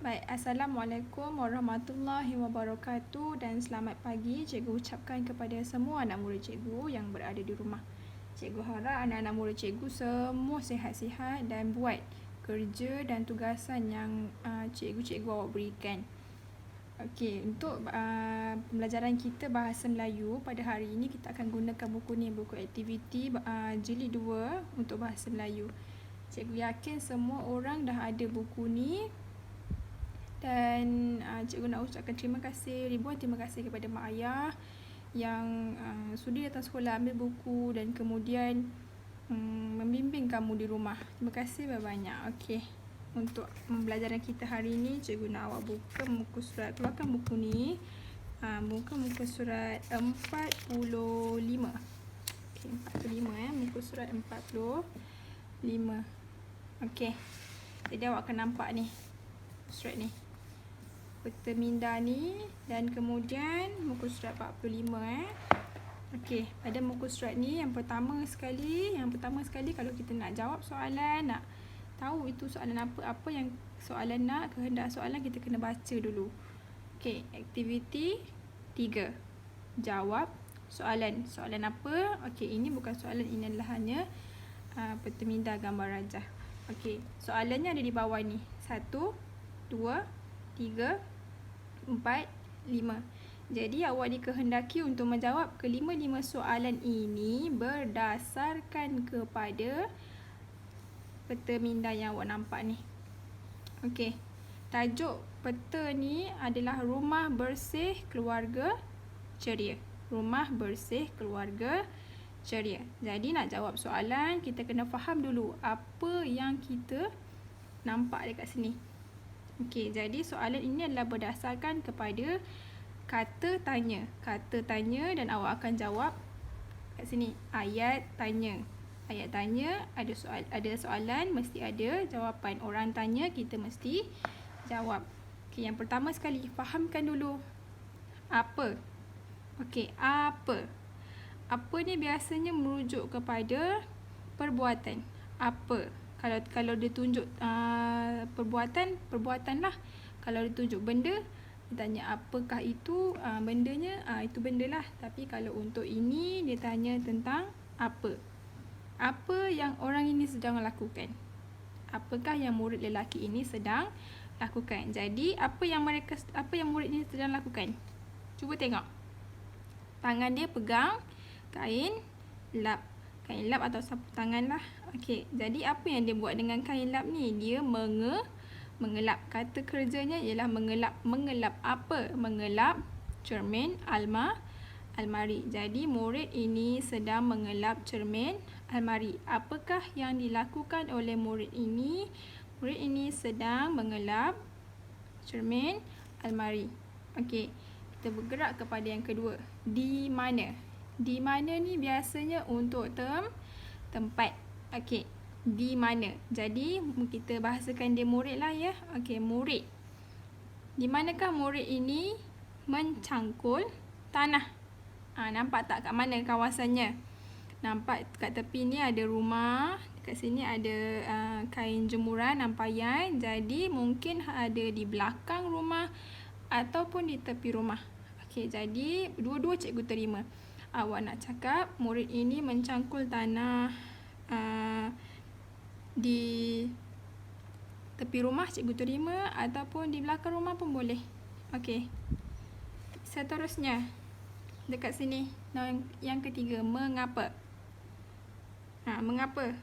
Baik, Assalamualaikum warahmatullahi wabarakatuh dan selamat pagi. Cikgu ucapkan kepada semua anak murid cikgu yang berada di rumah. Cikgu harap anak-anak murid cikgu semua sihat-sihat dan buat kerja dan tugasan yang cikgu-cikgu awak berikan. Okey, untuk pembelajaran kita bahasa Melayu pada hari ini kita akan gunakan buku ni, buku aktiviti jilid 2 untuk bahasa Melayu. Cikgu yakin semua orang dah ada buku ni. Dan cikgu nak ucapkan terima kasih, ribuan terima kasih kepada mak ayah yang sudi datang sekolah ambil buku dan kemudian membimbing kamu di rumah. Terima kasih banyak-banyak. Okey, untuk pembelajaran kita hari ini, cikgu nak awak buka muka surat, keluarkan buku ni. Buka muka surat 45. Okey, 45 muka surat 45. Okey, jadi awak akan nampak ni surat ni, peta minda ni, dan kemudian muka surat 45. Okey, pada muka surat ni yang pertama sekali kalau kita nak jawab soalan, nak tahu itu soalan apa yang soalan nak, kehendak soalan, kita kena baca dulu. Okey, aktiviti 3. Jawab soalan. Soalan apa? Okey, ini bukan soalan, ini adalah hanya peta minda gambar rajah. Okey, soalannya ada di bawah ni. 1, 2, 3, 4, 5. Jadi awak dikehendaki untuk menjawab kelima-lima soalan ini berdasarkan kepada peta minda yang awak nampak ni. Okey, tajuk peta ni adalah Rumah Bersih Keluarga Ceria. Rumah Bersih Keluarga Ceria. Jadi nak jawab soalan, kita kena faham dulu apa yang kita nampak dekat sini. Okey, jadi soalan ini adalah berdasarkan kepada kata tanya. Kata tanya dan awak akan jawab kat sini. Ayat tanya. Ayat tanya, ada soalan, mesti ada jawapan. Orang tanya, kita mesti jawab. Okey, yang pertama sekali, fahamkan dulu apa. Okey, apa. Apa ni biasanya merujuk kepada perbuatan. Apa. Kalau dia tunjuk perbuatan lah. Kalau dia tunjuk benda, dia tanya apakah itu bendanya, itu benda lah. Tapi kalau untuk ini, dia tanya tentang apa. Apa yang orang ini sedang lakukan. Apakah yang murid lelaki ini sedang lakukan. Jadi apa yang murid ini sedang lakukan. Cuba tengok. Tangan dia pegang kain lap. Kain lap atau sapu tangan lah. Okey, jadi apa yang dia buat dengan kain lap ni? Dia mengelap. Kata kerjanya ialah mengelap. Mengelap apa? Mengelap cermin almari. Jadi murid ini sedang mengelap cermin almari. Apakah yang dilakukan oleh murid ini? Murid ini sedang mengelap cermin almari. Okey, kita bergerak kepada yang kedua. Di mana? Di mana ni biasanya untuk tempat. Okey, di mana. Jadi kita bahasakan dia murid lah ya. Okey, murid. Di manakah murid ini mencangkul tanah? Nampak tak kat mana kawasannya? Nampak kat tepi ni ada rumah. Dekat sini ada kain jemuran, nampayan. Jadi mungkin ada di belakang rumah ataupun di tepi rumah. Okey, jadi dua-dua cikgu terima. Awak nak cakap murid ini mencangkul tanah di tepi rumah, cikgu terima, ataupun di belakang rumah pun boleh. Okey, seterusnya dekat sini yang ketiga, mengapa. Mengapa.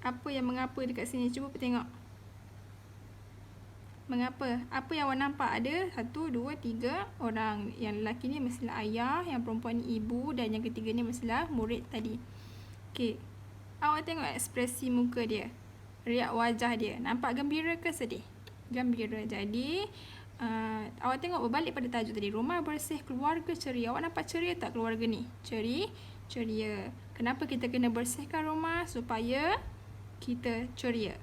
Apa yang mengapa dekat sini? Cuba tengok. Mengapa? Apa yang awak nampak? Ada 1, 2, 3 orang. Yang lelaki ni mestilah ayah, yang perempuan ni ibu, dan yang ketiga ni mestilah murid tadi. Okey, awak tengok ekspresi muka dia, riak wajah dia. Nampak gembira ke sedih? Gembira. Jadi awak tengok berbalik pada tajuk tadi, Rumah Bersih Keluarga Ceria. Awak nampak ceria tak keluarga ni? Ceria. Kenapa kita kena bersihkan rumah? Supaya kita ceria.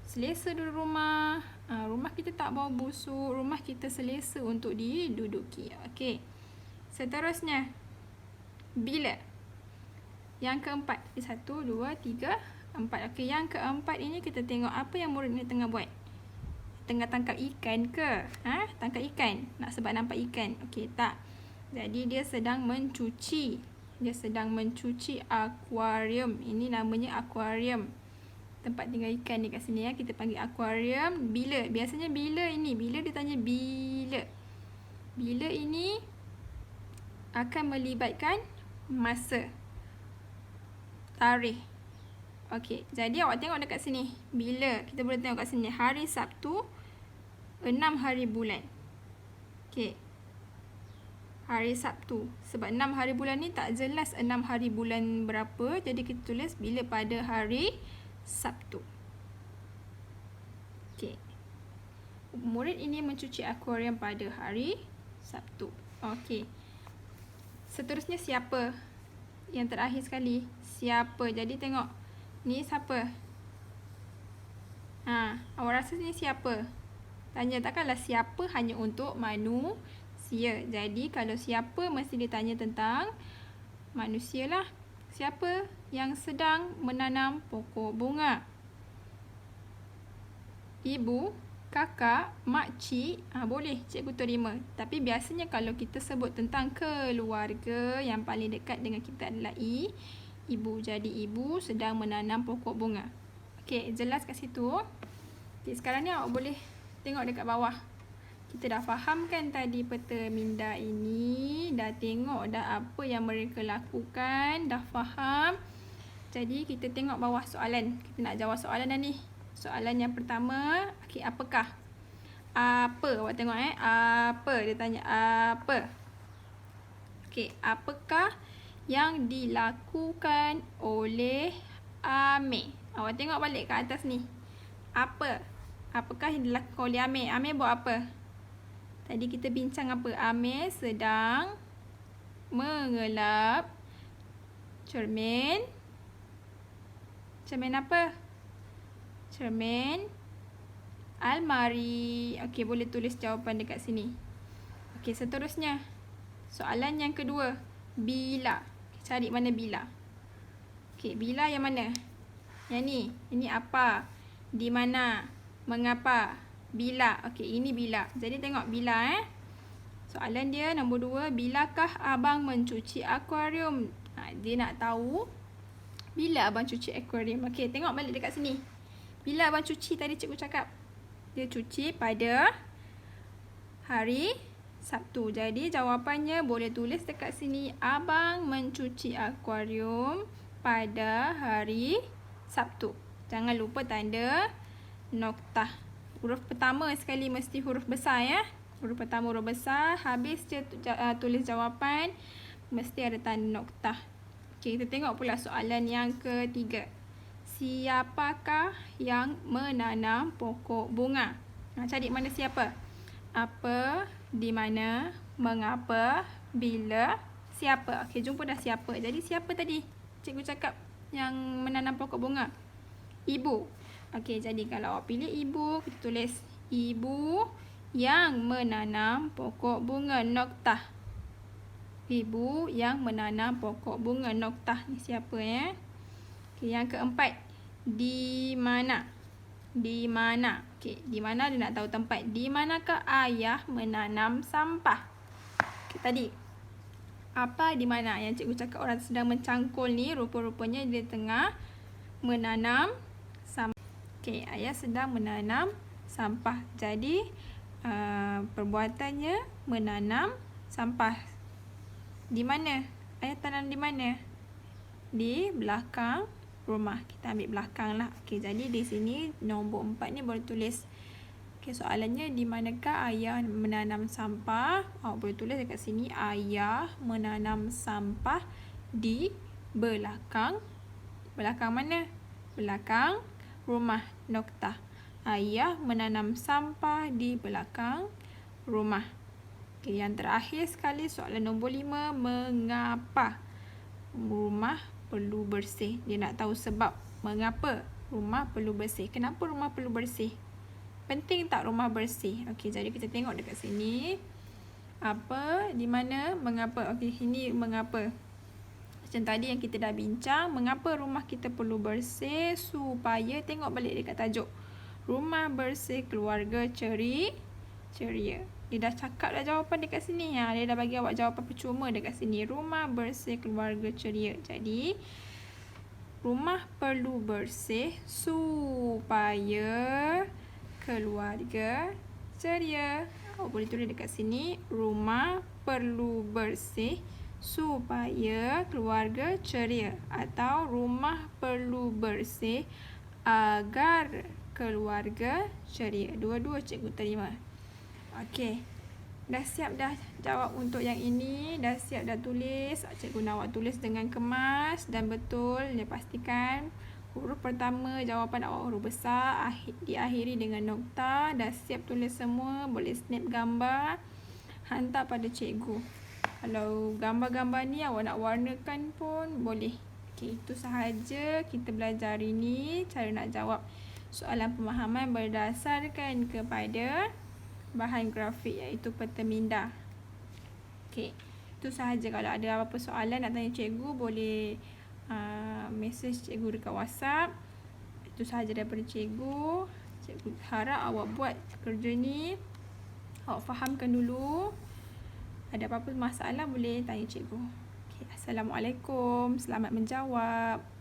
Selesa dulu rumah. Rumah kita tak bau busuk. Rumah kita selesa untuk diduduki. Okey, seterusnya, bila. Yang keempat. 1, 2, 3, 4. Okey, yang keempat ini kita tengok apa yang murid ni tengah buat. tengah tangkap ikan ke? Tangkap ikan. Nak sebab nampak ikan. Okey, tak. Jadi dia sedang mencuci. Dia sedang mencuci akuarium. Ini namanya akuarium. Tempat tinggal ikan ni kat sini ya. Kita panggil akuarium. Bila? Biasanya bila ini? Bila dia tanya bila. Bila ini akan melibatkan masa. Tarikh. Okey, jadi awak tengok dekat sini. Bila? Kita boleh tengok kat sini. Hari Sabtu, 6 hari bulan. Okey. Hari Sabtu. Sebab 6 hari bulan ni tak jelas 6 hari bulan berapa. Jadi kita tulis bila pada hari Sabtu. Okey. Murid ini mencuci akuarium pada hari Sabtu. Okey. Seterusnya siapa? Yang terakhir sekali. Siapa? Jadi tengok. Ni siapa? Awak rasa ni siapa? Tanya, takkanlah siapa hanya untuk manusia. Jadi kalau siapa mesti ditanya tentang manusia lah. Siapa yang sedang menanam pokok bunga? Ibu, kakak, makcik, boleh cikgu terima. Tapi biasanya kalau kita sebut tentang keluarga, yang paling dekat dengan kita adalah ibu. Jadi ibu sedang menanam pokok bunga. Okey, jelas kat situ. Okey, sekarang ni awak boleh tengok dekat bawah. Kita dah faham kan tadi peta minda ini. Dah tengok dah apa yang mereka lakukan. Dah faham. Jadi kita tengok bawah soalan. Kita nak jawab soalan dah ni. Soalan yang pertama. Okey, apakah? Apa? Awak tengok apa? Dia tanya apa? Okey, apakah yang dilakukan oleh Amir? Awak tengok balik ke atas ni. Apa? Apakah yang dilakukan oleh Amir? Amir buat apa? Tadi kita bincang apa? Amir sedang mengelap cermin. Cermin apa? Cermin almari. Okey, boleh tulis jawapan dekat sini. Okey, seterusnya. Soalan yang kedua. Bila. Cari mana bila. Okey, bila yang mana? Yang ni. Ini apa? Di mana? Mengapa? Bila. Okey, ini bila. Jadi tengok bila Soalan dia nombor 2. Bilakah abang mencuci akuarium? Dia nak tahu bila abang cuci akuarium. Okey, tengok balik dekat sini. Bila abang cuci tadi cikgu cakap? Dia cuci pada hari Sabtu. Jadi jawapannya boleh tulis dekat sini. Abang mencuci akuarium pada hari Sabtu. Jangan lupa tanda noktah. Huruf pertama sekali mesti huruf besar ya. Huruf pertama huruf besar. Habis je tulis jawapan. Mesti ada tanda noktah. Okey, kita tengok pula soalan yang ketiga. Siapakah yang menanam pokok bunga? Cari mana siapa? Apa, di mana, mengapa, bila, siapa. Okey, jumpa dah siapa. Jadi siapa tadi? Cikgu cakap yang menanam pokok bunga. Ibu. Okey, jadi kalau awak pilih ibu, kita tulis ibu yang menanam pokok bunga, noktah. Ibu yang menanam pokok bunga, noktah. Ni siapa ya? Okey, yang keempat. Di mana? Di mana? Okey, di mana dia nak tahu tempat. Di manakah ayah menanam sampah? Okey, tadi. Apa di mana? Yang cikgu cakap orang sedang mencangkul ni, rupa-rupanya dia tengah menanam sampah. Okey, ayah sedang menanam sampah. Jadi, perbuatannya menanam sampah. Di mana? Ayah tanam di mana? Di belakang rumah. Kita ambil belakang lah. Okey, jadi di sini nombor 4 ni boleh tulis. Okey, soalannya di manakah ayah menanam sampah? Awak boleh tulis dekat sini. Ayah menanam sampah di belakang. Belakang mana? Belakang rumah, noktah. Ayah menanam sampah di belakang rumah. Okey, yang terakhir sekali soalan nombor 5. Mengapa rumah perlu bersih? Dia nak tahu sebab mengapa rumah perlu bersih. Kenapa rumah perlu bersih? Penting tak rumah bersih? Okey, jadi kita tengok dekat sini. Apa, di mana, mengapa. Okey, ini mengapa. Macam tadi yang kita dah bincang, mengapa rumah kita perlu bersih? Supaya, tengok balik dekat tajuk. Rumah bersih keluarga ceria. Dia dah cakap dah jawapan dekat sini. Dia dah bagi awak jawapan percuma dekat sini. Rumah bersih keluarga ceria. Jadi, rumah perlu bersih supaya keluarga ceria. Awak boleh tulis dekat sini. Rumah perlu bersih supaya keluarga ceria. Atau rumah perlu bersih agar keluarga ceria. Dua-dua cikgu terima. Okey. Dah siap dah jawab untuk yang ini. Dah siap dah tulis. Cikgu nak awak tulis dengan kemas dan betul. Dia pastikan huruf pertama jawapan awak huruf besar, diakhiri dengan nokta. Dah siap tulis semua. Boleh snap gambar, hantar pada cikgu. Kalau gambar-gambar ni awak nak warnakan pun boleh. Okey, itu sahaja kita belajar hari ni. Cara nak jawab soalan pemahaman berdasarkan kepada bahan grafik iaitu peta minda. Okey, itu sahaja. Kalau ada apa-apa soalan nak tanya cikgu, boleh message cikgu dekat WhatsApp. Itu sahaja daripada cikgu. Cikgu harap awak buat kerja ni, awak fahamkan dulu. Ada apa-apa masalah boleh tanya cikgu. Okey, Assalamualaikum. Selamat menjawab.